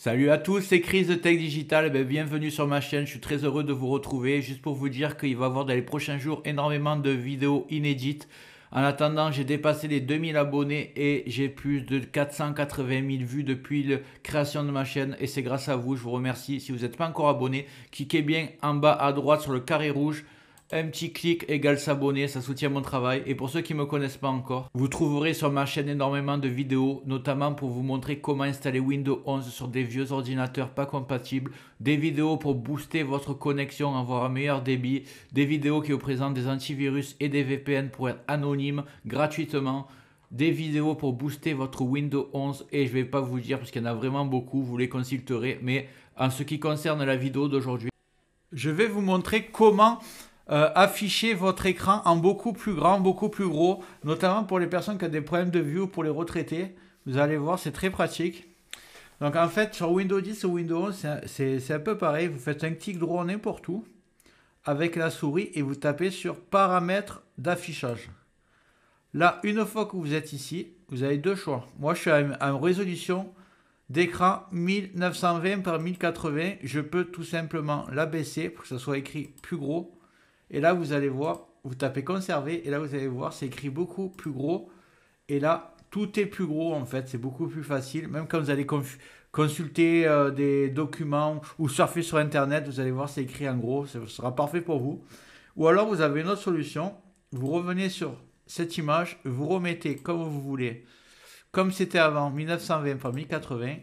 Salut à tous, c'est Chris de Tech Digital. Bienvenue sur ma chaîne, je suis très heureux de vous retrouver. Juste pour vous dire qu'il va y avoir dans les prochains jours énormément de vidéos inédites. En attendant, j'ai dépassé les 2000 abonnés et j'ai plus de 480 000 vues depuis la création de ma chaîne. Et c'est grâce à vous, je vous remercie. Si vous n'êtes pas encore abonné, cliquez bien en bas à droite sur le carré rouge. Un petit clic égale s'abonner, ça soutient mon travail. Et pour ceux qui ne me connaissent pas encore, vous trouverez sur ma chaîne énormément de vidéos, notamment pour vous montrer comment installer Windows 11 sur des vieux ordinateurs pas compatibles, des vidéos pour booster votre connexion, avoir un meilleur débit, des vidéos qui vous présentent des antivirus et des VPN pour être anonyme gratuitement, des vidéos pour booster votre Windows 11 et je ne vais pas vous dire parce qu'il y en a vraiment beaucoup, vous les consulterez. Mais en ce qui concerne la vidéo d'aujourd'hui, je vais vous montrer comment afficher votre écran en beaucoup plus grand, beaucoup plus gros, notamment pour les personnes qui ont des problèmes de vue ou pour les retraités. Vous allez voir, c'est très pratique. Donc en fait, sur Windows 10 ou Windows 11, c'est un peu pareil. Vous faites un clic droit n'importe où avec la souris et vous tapez sur paramètres d'affichage. Là, une fois que vous êtes ici, vous avez deux choix. Moi, je suis en résolution d'écran 1920 par 1080. Je peux tout simplement l'abaisser pour que ça soit écrit plus gros. Et là, vous allez voir, vous tapez conserver. Et là, vous allez voir, c'est écrit beaucoup plus gros. Et là, tout est plus gros en fait. C'est beaucoup plus facile. Même quand vous allez consulter des documents ou surfer sur Internet, vous allez voir, c'est écrit en gros. Ce sera parfait pour vous. Ou alors, vous avez une autre solution. Vous revenez sur cette image. Vous remettez comme vous voulez. Comme c'était avant, 1920 par 1080.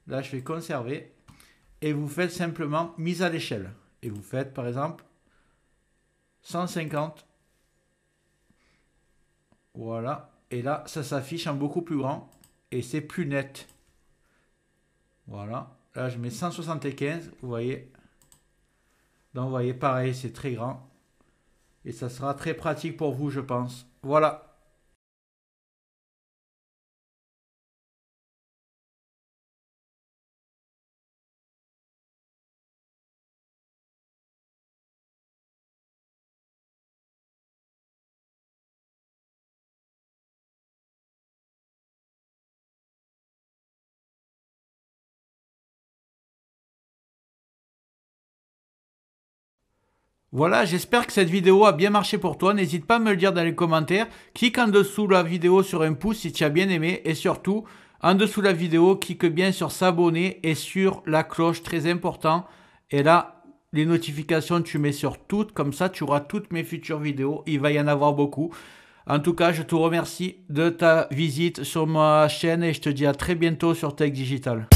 Là, je fais conserver. Et vous faites simplement mise à l'échelle. Et vous faites par exemple 150. Voilà. Et là, ça s'affiche en beaucoup plus grand. Et c'est plus net. Voilà. Là, je mets 175. Vous voyez. Donc, vous voyez, pareil, c'est très grand. Et ça sera très pratique pour vous, je pense. Voilà. Voilà, j'espère que cette vidéo a bien marché pour toi. N'hésite pas à me le dire dans les commentaires. Clique en dessous de la vidéo sur un pouce si tu as bien aimé. Et surtout, en dessous de la vidéo, clique bien sur s'abonner et sur la cloche, très important. Et là, les notifications, tu mets sur toutes. Comme ça, tu auras toutes mes futures vidéos. Il va y en avoir beaucoup. En tout cas, je te remercie de ta visite sur ma chaîne et je te dis à très bientôt sur Tech Digital.